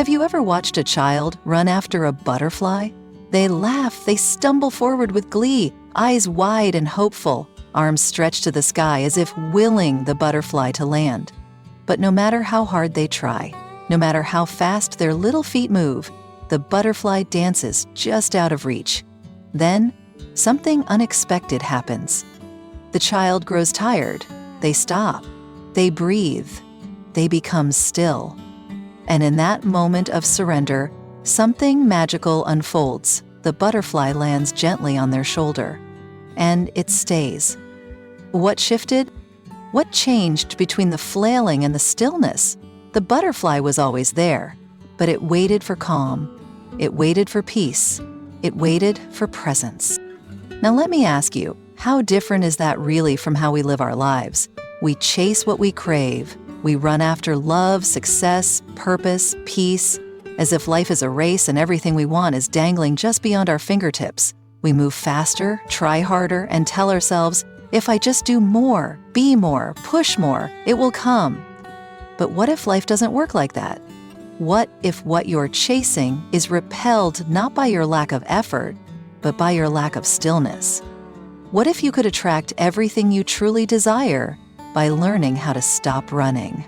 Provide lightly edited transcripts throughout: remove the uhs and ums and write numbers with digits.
Have you ever watched a child run after a butterfly? They laugh, they stumble forward with glee, eyes wide and hopeful, arms stretched to the sky as if willing the butterfly to land. But no matter how hard they try, no matter how fast their little feet move, the butterfly dances just out of reach. Then, something unexpected happens. The child grows tired. They stop. They breathe. They become still. And in that moment of surrender, something magical unfolds. The butterfly lands gently on their shoulder. And it stays. What shifted? What changed between the flailing and the stillness? The butterfly was always there, but it waited for calm. It waited for peace. It waited for presence. Now let me ask you, how different is that really from how we live our lives? We chase what we crave. We run after love, success, purpose, peace, as if life is a race and everything we want is dangling just beyond our fingertips. We move faster, try harder, and tell ourselves, if I just do more, be more, push more, it will come. But what if life doesn't work like that? What if what you're chasing is repelled not by your lack of effort, but by your lack of stillness? What if you could attract everything you truly desire by learning how to stop running?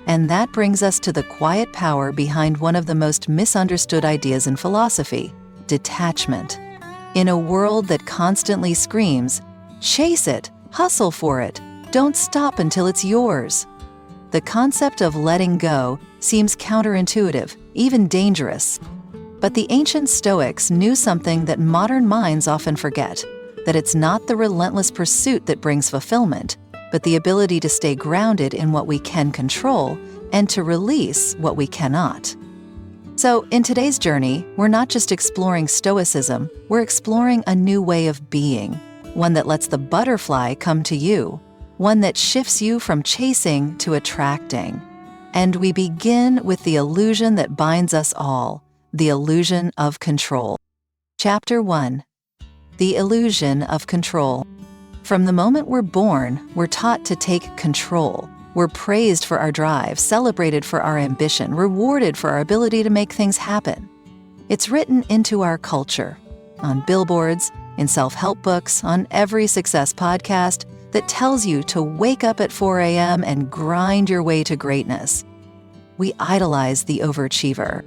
And that brings us to the quiet power behind one of the most misunderstood ideas in philosophy, detachment. In a world that constantly screams, chase it, hustle for it, don't stop until it's yours. The concept of letting go seems counterintuitive, even dangerous. But the ancient Stoics knew something that modern minds often forget, that it's not the relentless pursuit that brings fulfillment, but the ability to stay grounded in what we can control and to release what we cannot. So, in today's journey, we're not just exploring Stoicism, we're exploring a new way of being, one that lets the butterfly come to you, one that shifts you from chasing to attracting. And we begin with the illusion that binds us all, the illusion of control. Chapter 1. The illusion of control. From the moment we're born, we're taught to take control. We're praised for our drive, celebrated for our ambition, rewarded for our ability to make things happen. It's written into our culture, on billboards, in self-help books, on every success podcast that tells you to wake up at 4 a.m. and grind your way to greatness. We idolize the overachiever.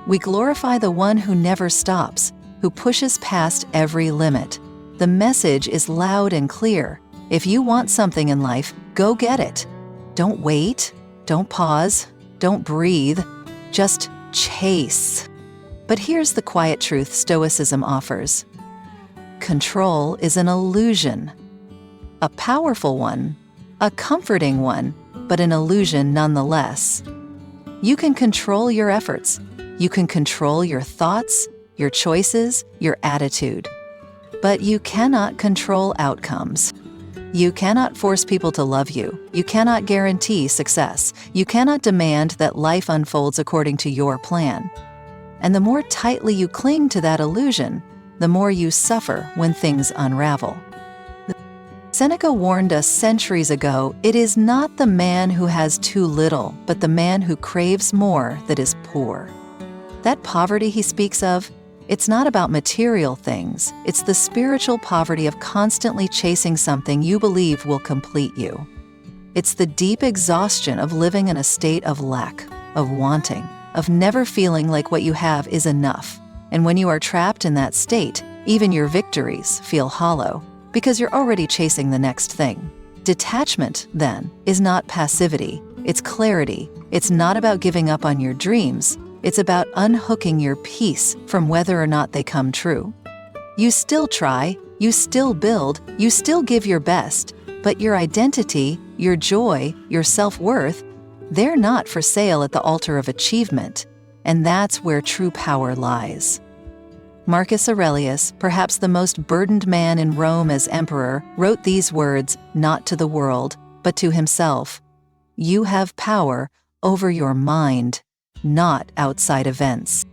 We glorify the one who never stops, who pushes past every limit. The message is loud and clear. If you want something in life, go get it. Don't wait, don't pause, don't breathe, just chase. But here's the quiet truth Stoicism offers. Control is an illusion. A powerful one, a comforting one, but an illusion nonetheless. You can control your efforts. You can control your thoughts, your choices, your attitude. But you cannot control outcomes. You cannot force people to love you. You cannot guarantee success. You cannot demand that life unfolds according to your plan. And the more tightly you cling to that illusion, the more you suffer when things unravel. Seneca warned us centuries ago, it is not the man who has too little, but the man who craves more that is poor. That poverty he speaks of, it's not about material things. It's the spiritual poverty of constantly chasing something you believe will complete you. It's the deep exhaustion of living in a state of lack, of wanting, of never feeling like what you have is enough. And when you are trapped in that state, even your victories feel hollow, because you're already chasing the next thing. Detachment, then, is not passivity. It's clarity. It's not about giving up on your dreams. It's about unhooking your peace from whether or not they come true. You still try, you still build, you still give your best, but your identity, your joy, your self-worth, they're not for sale at the altar of achievement. And that's where true power lies. Marcus Aurelius, perhaps the most burdened man in Rome as emperor, wrote these words not to the world, but to himself. You have power over your mind, not outside events.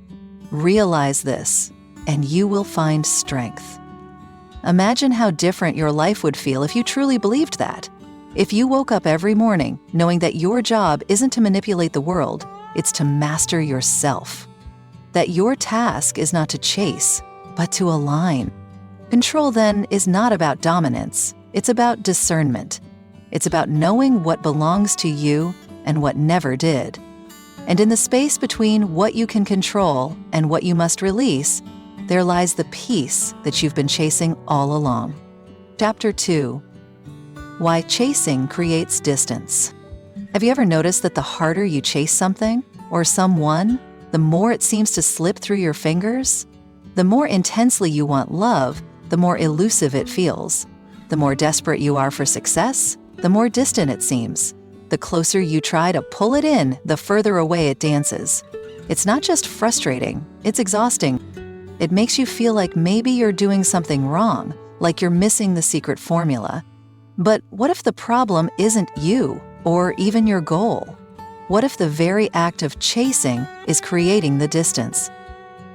Realize this, and you will find strength. Imagine how different your life would feel if you truly believed that. If you woke up every morning knowing that your job isn't to manipulate the world, it's to master yourself. That your task is not to chase, but to align. Control, then, is not about dominance. It's about discernment. It's about knowing what belongs to you and what never did. And in the space between what you can control and what you must release, there lies the peace that you've been chasing all along. Chapter 2. Why chasing creates distance. Have you ever noticed that the harder you chase something or someone, the more it seems to slip through your fingers? The more intensely you want love, the more elusive it feels. The more desperate you are for success, the more distant it seems. The closer you try to pull it in, the further away it dances. It's not just frustrating, it's exhausting. It makes you feel like maybe you're doing something wrong, like you're missing the secret formula. But what if the problem isn't you, or even your goal? What if the very act of chasing is creating the distance?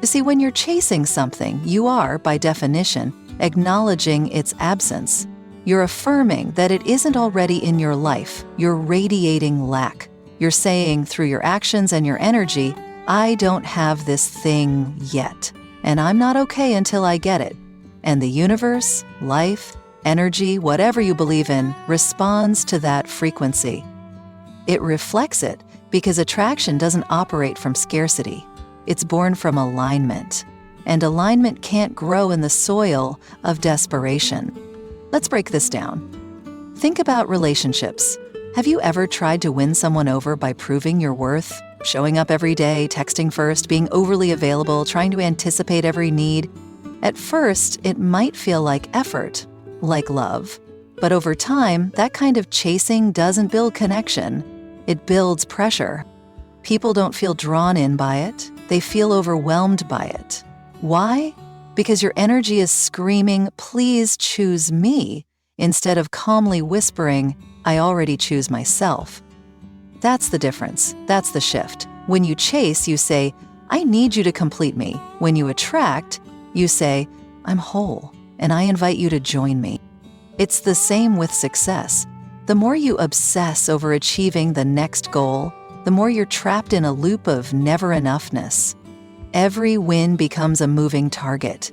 You see, when you're chasing something, you are, by definition, acknowledging its absence. You're affirming that it isn't already in your life. You're radiating lack. You're saying through your actions and your energy, I don't have this thing yet, and I'm not okay until I get it. And the universe, life, energy, whatever you believe in, responds to that frequency. It reflects it because attraction doesn't operate from scarcity. It's born from alignment. And alignment can't grow in the soil of desperation. Let's break this down. Think about relationships. Have you ever tried to win someone over by proving your worth? Showing up every day, texting first, being overly available, trying to anticipate every need? At first, it might feel like effort, like love. But over time, that kind of chasing doesn't build connection. It builds pressure. People don't feel drawn in by it. They feel overwhelmed by it. Why? Because your energy is screaming, please choose me, instead of calmly whispering, I already choose myself. That's the difference. That's the shift. When you chase, you say, I need you to complete me. When you attract, you say, I'm whole, and I invite you to join me. It's the same with success. The more you obsess over achieving the next goal, the more you're trapped in a loop of never-enoughness. Every win becomes a moving target.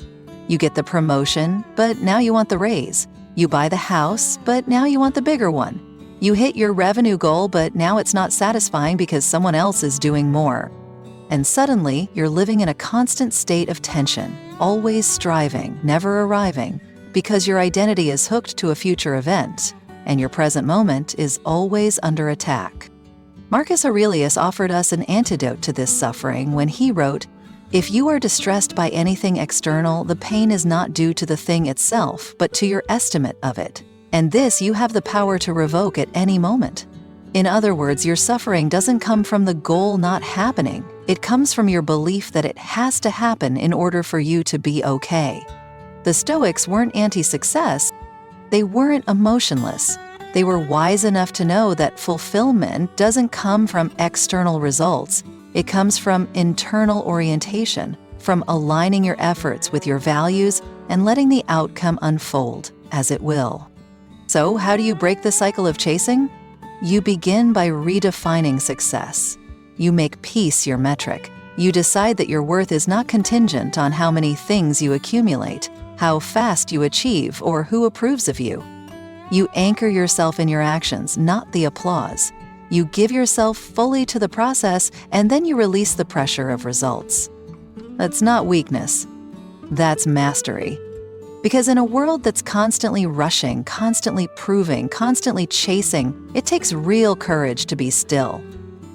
You get the promotion, but now you want the raise. You buy the house, but now you want the bigger one. You hit your revenue goal, but now it's not satisfying because someone else is doing more. And suddenly, you're living in a constant state of tension, always striving, never arriving, because your identity is hooked to a future event, and your present moment is always under attack. Marcus Aurelius offered us an antidote to this suffering when he wrote, if you are distressed by anything external, the pain is not due to the thing itself, but to your estimate of it. And this you have the power to revoke at any moment. In other words, your suffering doesn't come from the goal not happening. It comes from your belief that it has to happen in order for you to be okay. The Stoics weren't anti-success. They weren't emotionless. They were wise enough to know that fulfillment doesn't come from external results. It comes from internal orientation, from aligning your efforts with your values and letting the outcome unfold as it will. So, how do you break the cycle of chasing? You begin by redefining success. You make peace your metric. You decide that your worth is not contingent on how many things you accumulate, how fast you achieve, or who approves of you. You anchor yourself in your actions, not the applause. You give yourself fully to the process, and then you release the pressure of results. That's not weakness. That's mastery. Because in a world that's constantly rushing, constantly proving, constantly chasing, it takes real courage to be still,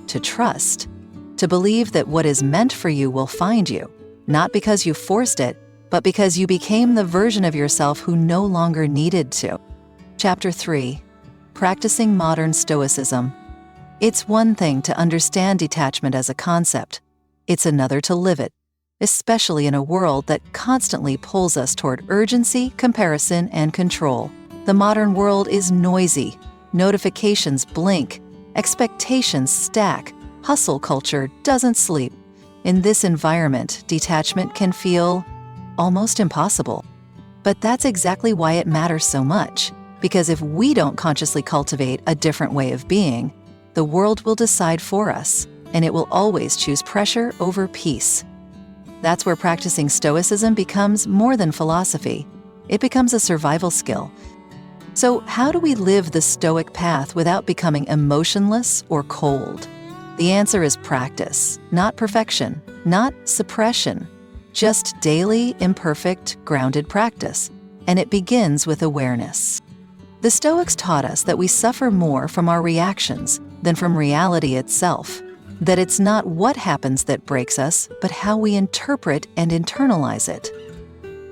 to trust, to believe that what is meant for you will find you, not because you forced it, but because you became the version of yourself who no longer needed to. Chapter 3. Practicing Modern Stoicism. It's one thing to understand detachment as a concept. It's another to live it, especially in a world that constantly pulls us toward urgency, comparison, and control. The modern world is noisy. Notifications blink. Expectations stack. Hustle culture doesn't sleep. In this environment, detachment can feel almost impossible. But that's exactly why it matters so much. Because if we don't consciously cultivate a different way of being, the world will decide for us, and it will always choose pressure over peace. That's where practicing Stoicism becomes more than philosophy. It becomes a survival skill. So, how do we live the Stoic path without becoming emotionless or cold? The answer is practice, not perfection, not suppression, just daily, imperfect, grounded practice. And it begins with awareness. The Stoics taught us that we suffer more from our reactions than from reality itself, that it's not what happens that breaks us, but how we interpret and internalize it.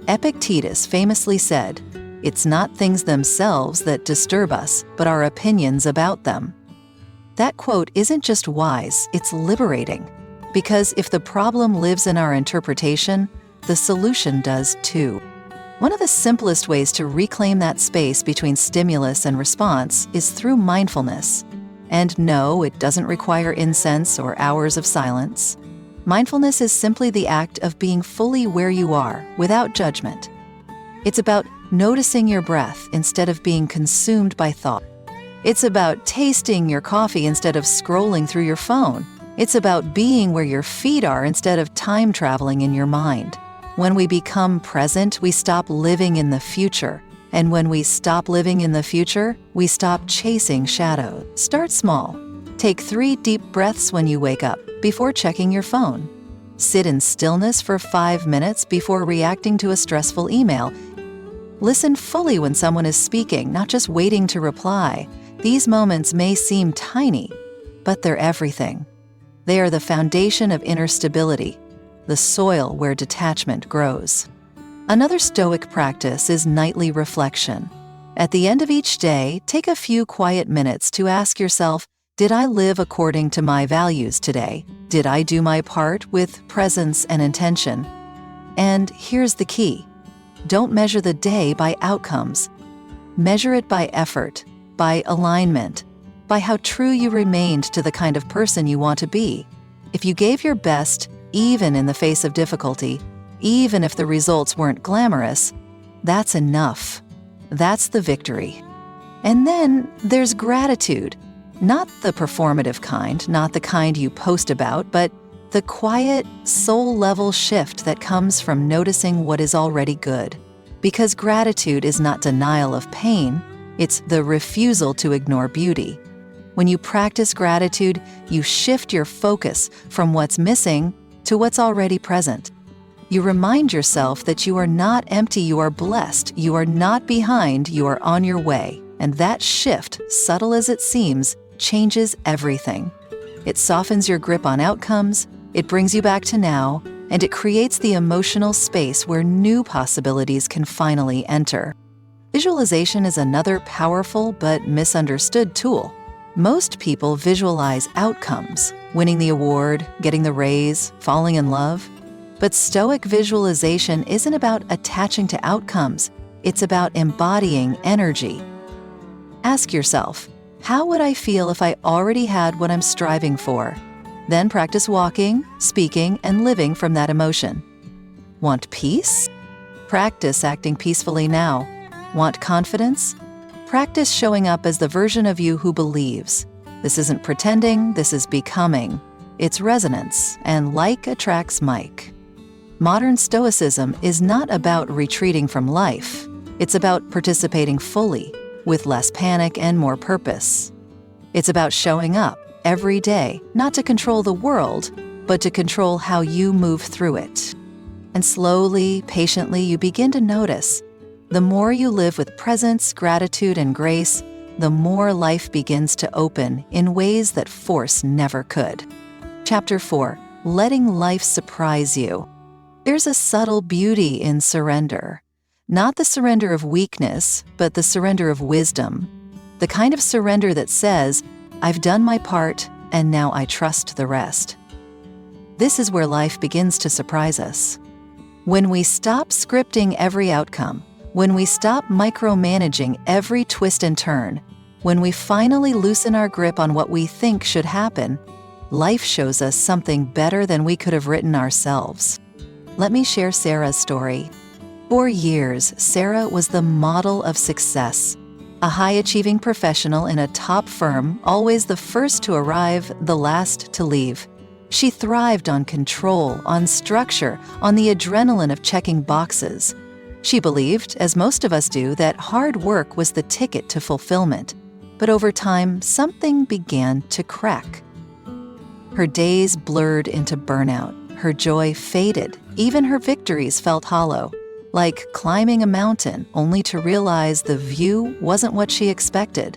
Epictetus famously said, "It's not things themselves that disturb us, but our opinions about them." That quote isn't just wise, it's liberating. Because if the problem lives in our interpretation, the solution does too. One of the simplest ways to reclaim that space between stimulus and response is through mindfulness. And no, it doesn't require incense or hours of silence. Mindfulness is simply the act of being fully where you are, without judgment. It's about noticing your breath instead of being consumed by thought. It's about tasting your coffee instead of scrolling through your phone. It's about being where your feet are instead of time traveling in your mind. When we become present, we stop living in the future. And when we stop living in the future, we stop chasing shadows. Start small. Take 3 deep breaths when you wake up, before checking your phone. Sit in stillness for 5 minutes before reacting to a stressful email. Listen fully when someone is speaking, not just waiting to reply. These moments may seem tiny, but they're everything. They are the foundation of inner stability, the soil where detachment grows. Another Stoic practice is nightly reflection. At the end of each day, take a few quiet minutes to ask yourself, did I live according to my values today? Did I do my part with presence and intention? And here's the key. Don't measure the day by outcomes. Measure it by effort, by alignment, by how true you remained to the kind of person you want to be. If you gave your best, even in the face of difficulty, even if the results weren't glamorous, that's enough. That's the victory. And then there's gratitude. Not the performative kind, not the kind you post about, but the quiet, soul-level shift that comes from noticing what is already good. Because gratitude is not denial of pain, it's the refusal to ignore beauty. When you practice gratitude, you shift your focus from what's missing to what's already present. You remind yourself that you are not empty, you are blessed, you are not behind, you are on your way. And that shift, subtle as it seems, changes everything. It softens your grip on outcomes, it brings you back to now, and it creates the emotional space where new possibilities can finally enter. Visualization is another powerful but misunderstood tool. Most people visualize outcomes, winning the award, getting the raise, falling in love. But Stoic visualization isn't about attaching to outcomes, it's about embodying energy. Ask yourself, how would I feel if I already had what I'm striving for? Then practice walking, speaking, and living from that emotion. Want peace? Practice acting peacefully now. Want confidence? Practice showing up as the version of you who believes. This isn't pretending, this is becoming. It's resonance, and like attracts like. Modern Stoicism is not about retreating from life. It's about participating fully, with less panic and more purpose. It's about showing up every day, not to control the world, but to control how you move through it. And slowly, patiently, you begin to notice. The more you live with presence, gratitude, and grace, the more life begins to open in ways that force never could. Chapter 4. Letting life surprise you. There's a subtle beauty in surrender. Not the surrender of weakness, but the surrender of wisdom. The kind of surrender that says, I've done my part, and now I trust the rest. This is where life begins to surprise us. When we stop scripting every outcome, when we stop micromanaging every twist and turn, when we finally loosen our grip on what we think should happen, life shows us something better than we could have written ourselves. Let me share Sarah's story. For years, Sarah was the model of success. A high-achieving professional in a top firm, always the first to arrive, the last to leave. She thrived on control, on structure, on the adrenaline of checking boxes. She believed, as most of us do, that hard work was the ticket to fulfillment. But over time, something began to crack. Her days blurred into burnout. Her joy faded. Even her victories felt hollow, like climbing a mountain only to realize the view wasn't what she expected.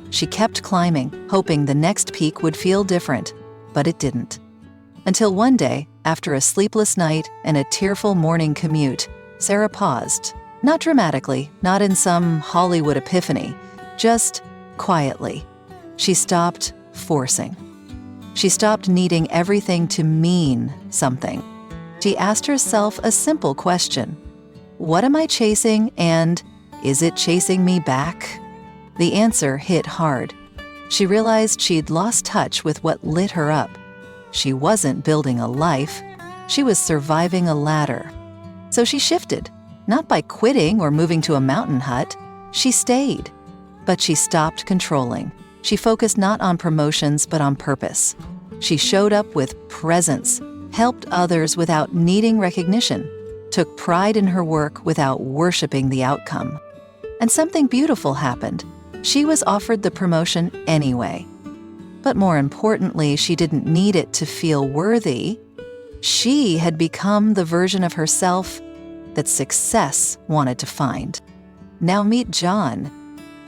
She kept climbing, hoping the next peak would feel different, but it didn't. Until one day, after a sleepless night and a tearful morning commute, Sarah paused. Not dramatically, not in some Hollywood epiphany, just quietly. She stopped forcing. She stopped needing everything to mean something. She asked herself a simple question. What am I chasing, and is it chasing me back? The answer hit hard. She realized she'd lost touch with what lit her up. She wasn't building a life. She was surviving a ladder. So she shifted, not by quitting or moving to a mountain hut. She stayed. But she stopped controlling. She focused not on promotions, but on purpose. She showed up with presence, helped others without needing recognition, took pride in her work without worshiping the outcome. And something beautiful happened. She was offered the promotion anyway. But more importantly, she didn't need it to feel worthy. She had become the version of herself that success wanted to find. Now meet John.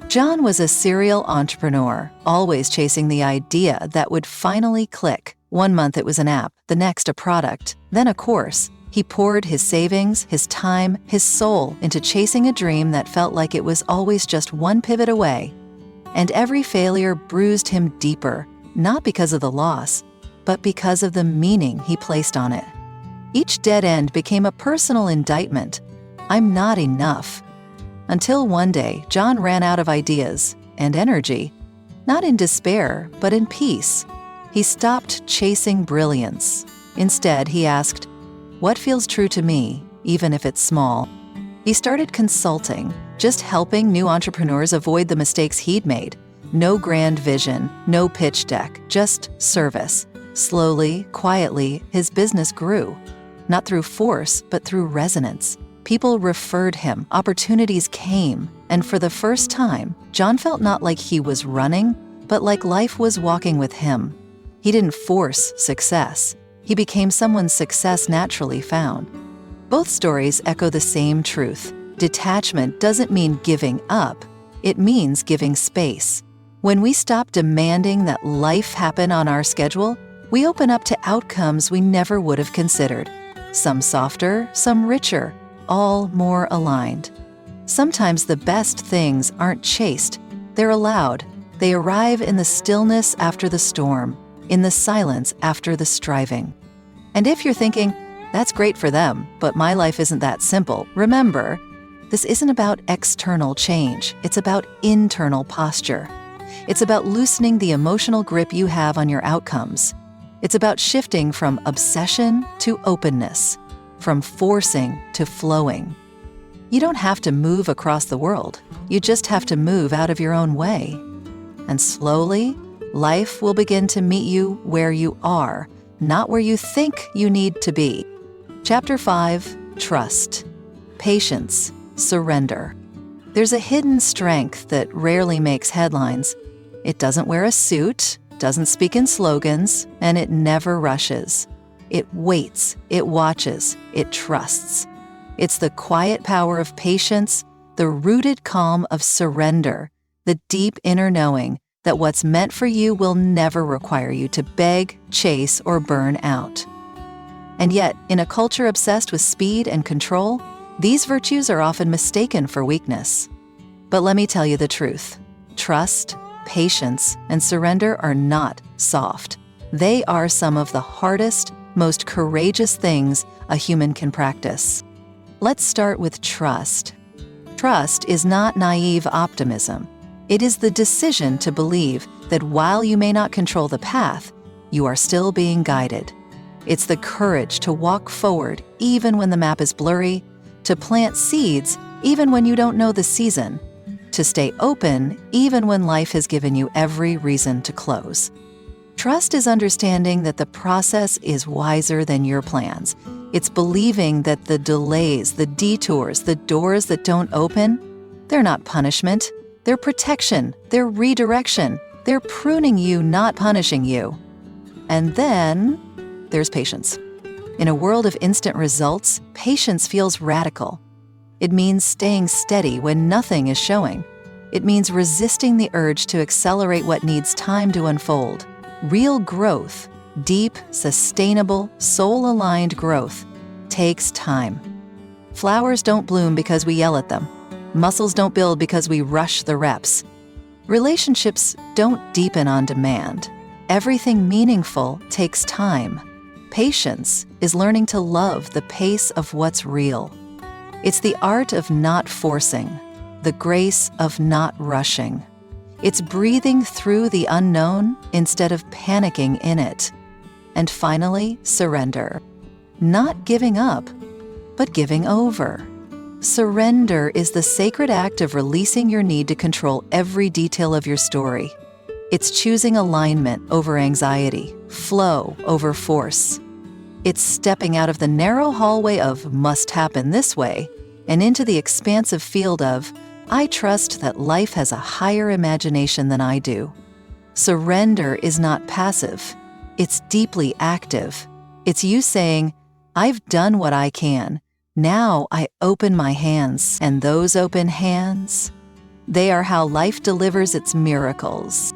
John was a serial entrepreneur, always chasing the idea that would finally click. One month it was an app, the next a product, then a course. He poured his savings, his time, his soul into chasing a dream that felt like it was always just one pivot away. And every failure bruised him deeper, not because of the loss, but because of the meaning he placed on it. Each dead end became a personal indictment. I'm not enough. Until one day, John ran out of ideas and energy, not in despair, but in peace. He stopped chasing brilliance. Instead, he asked, what feels true to me, even if it's small? He started consulting, just helping new entrepreneurs avoid the mistakes he'd made. No grand vision, no pitch deck, just service. Slowly, quietly, his business grew. Not through force, but through resonance. People referred him, opportunities came, and for the first time, John felt not like he was running, but like life was walking with him. He didn't force success. He became someone success naturally found. Both stories echo the same truth. Detachment doesn't mean giving up. It means giving space. When we stop demanding that life happen on our schedule, we open up to outcomes we never would have considered. Some softer, some richer, all more aligned. Sometimes the best things aren't chased, they're allowed. They arrive in the stillness after the storm, in the silence after the striving. And if you're thinking, that's great for them, but my life isn't that simple, remember, this isn't about external change, it's about internal posture. It's about loosening the emotional grip you have on your outcomes. It's about shifting from obsession to openness, from forcing to flowing. You don't have to move across the world. You just have to move out of your own way. And slowly, life will begin to meet you where you are, not where you think you need to be. Chapter 5, Trust. Patience, surrender. There's a hidden strength that rarely makes headlines. It doesn't wear a suit, doesn't speak in slogans, and it never rushes. It waits, it watches, it trusts. It's the quiet power of patience, the rooted calm of surrender, the deep inner knowing that what's meant for you will never require you to beg, chase, or burn out. And yet, in a culture obsessed with speed and control, these virtues are often mistaken for weakness. But let me tell you the truth. Trust, patience, and surrender are not soft. They are some of the hardest, most courageous things a human can practice. Let's start with trust. Trust is not naive optimism. It is the decision to believe that while you may not control the path, you are still being guided. It's the courage to walk forward even when the map is blurry, to plant seeds even when you don't know the season, to stay open even when life has given you every reason to close. Trust is understanding that the process is wiser than your plans. It's believing that the delays, the detours, the doors that don't open, they're not punishment. They're protection. They're redirection. They're pruning you, not punishing you. And then there's patience. In a world of instant results, patience feels radical. It means staying steady when nothing is showing. It means resisting the urge to accelerate what needs time to unfold. Real growth, deep, sustainable, soul-aligned growth, takes time. Flowers don't bloom because we yell at them. Muscles don't build because we rush the reps. Relationships don't deepen on demand. Everything meaningful takes time. Patience is learning to love the pace of what's real. It's the art of not forcing, the grace of not rushing. It's breathing through the unknown instead of panicking in it. And finally, surrender. Not giving up, but giving over. Surrender is the sacred act of releasing your need to control every detail of your story. It's choosing alignment over anxiety, flow over force. It's stepping out of the narrow hallway of must happen this way and into the expansive field of I trust that life has a higher imagination than I do. Surrender is not passive. It's deeply active. It's you saying, I've done what I can. Now I open my hands, and those open hands, they are how life delivers its miracles.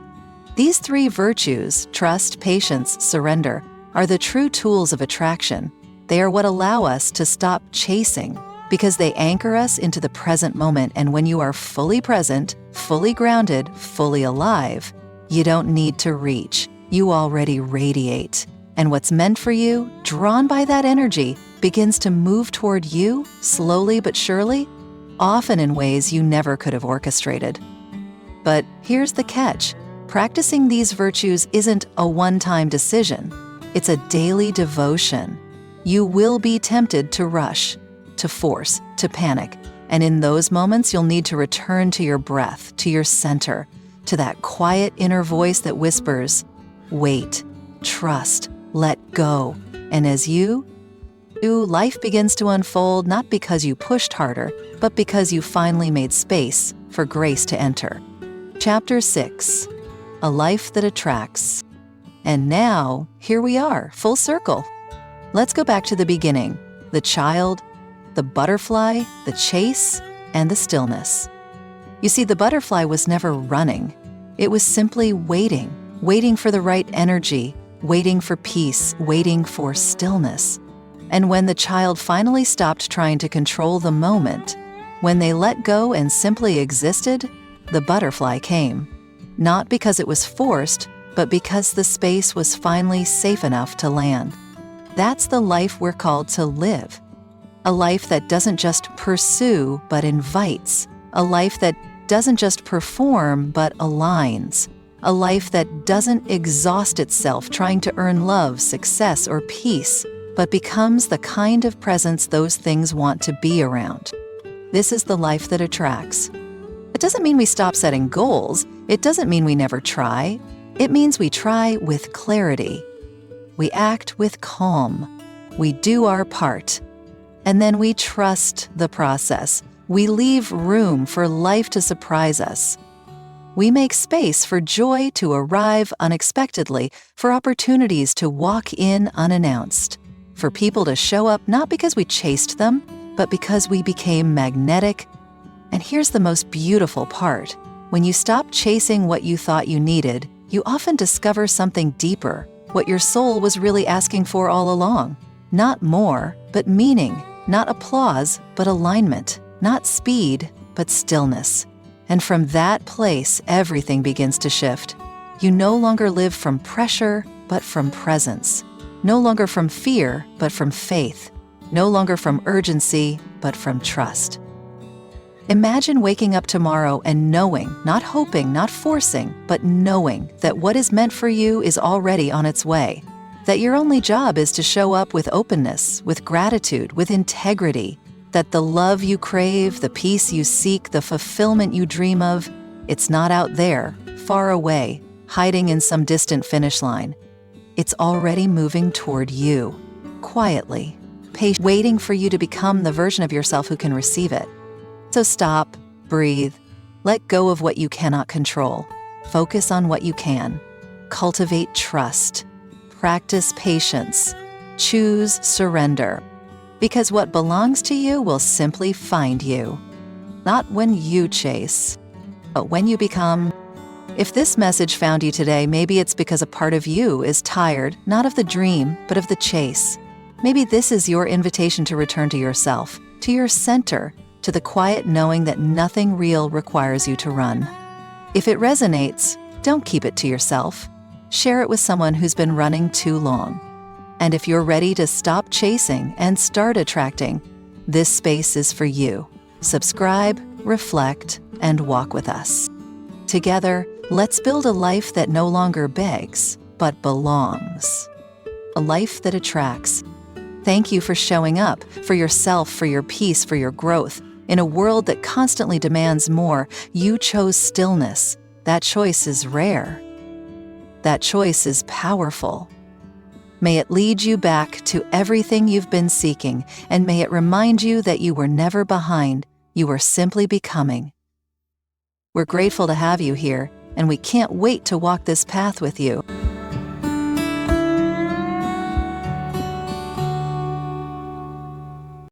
These three virtues, trust, patience, surrender, are the true tools of attraction. They are what allow us to stop chasing, because they anchor us into the present moment. And when you are fully present, fully grounded, fully alive, you don't need to reach. You already radiate. And what's meant for you, drawn by that energy, begins to move toward you, slowly but surely, often in ways you never could have orchestrated. But here's the catch. Practicing these virtues isn't a one-time decision. It's a daily devotion. You will be tempted to rush, to force, to panic. And in those moments, you'll need to return to your breath, to your center, to that quiet inner voice that whispers, wait, trust, let go. And as life begins to unfold not because you pushed harder, but because you finally made space for grace to enter. Chapter 6, A Life That Attracts. And now, here we are, full circle. Let's go back to the beginning, the child, the butterfly, the chase, and the stillness. You see, the butterfly was never running. It was simply waiting for the right energy, waiting for peace, waiting for stillness. And when the child finally stopped trying to control the moment, when they let go and simply existed, the butterfly came. Not because it was forced, but because the space was finally safe enough to land. That's the life we're called to live. A life that doesn't just pursue, but invites. A life that doesn't just perform, but aligns. A life that doesn't exhaust itself trying to earn love, success, or peace, but becomes the kind of presence those things want to be around. This is the life that attracts. It doesn't mean we stop setting goals. It doesn't mean we never try. It means we try with clarity. We act with calm. We do our part. And then we trust the process. We leave room for life to surprise us. We make space for joy to arrive unexpectedly, for opportunities to walk in unannounced, for people to show up not because we chased them, but because we became magnetic. And here's the most beautiful part. When you stop chasing what you thought you needed, you often discover something deeper, what your soul was really asking for all along. Not more, but meaning. Not applause, but alignment. Not speed, but stillness. And from that place, everything begins to shift. You no longer live from pressure, but from presence. No longer from fear, but from faith. No longer from urgency, but from trust. Imagine waking up tomorrow and knowing, not hoping, not forcing, but knowing that what is meant for you is already on its way. That your only job is to show up with openness, with gratitude, with integrity. That the love you crave, the peace you seek, the fulfillment you dream of, it's not out there, far away, hiding in some distant finish line. It's already moving toward you, quietly, waiting for you to become the version of yourself who can receive it. So stop, breathe, let go of what you cannot control. Focus on what you can. Cultivate trust. Practice patience. Choose surrender. Because what belongs to you will simply find you. Not when you chase, but when you become. If this message found you today, maybe it's because a part of you is tired, not of the dream, but of the chase. Maybe this is your invitation to return to yourself, to your center, to the quiet knowing that nothing real requires you to run. If it resonates, don't keep it to yourself. Share it with someone who's been running too long. And if you're ready to stop chasing and start attracting, this space is for you. Subscribe, reflect, and walk with us. Together, let's build a life that no longer begs, but belongs. A life that attracts. Thank you for showing up, for yourself, for your peace, for your growth. In a world that constantly demands more, you chose stillness. That choice is rare. That choice is powerful. May it lead you back to everything you've been seeking, and may it remind you that you were never behind, you were simply becoming. We're grateful to have you here, and we can't wait to walk this path with you.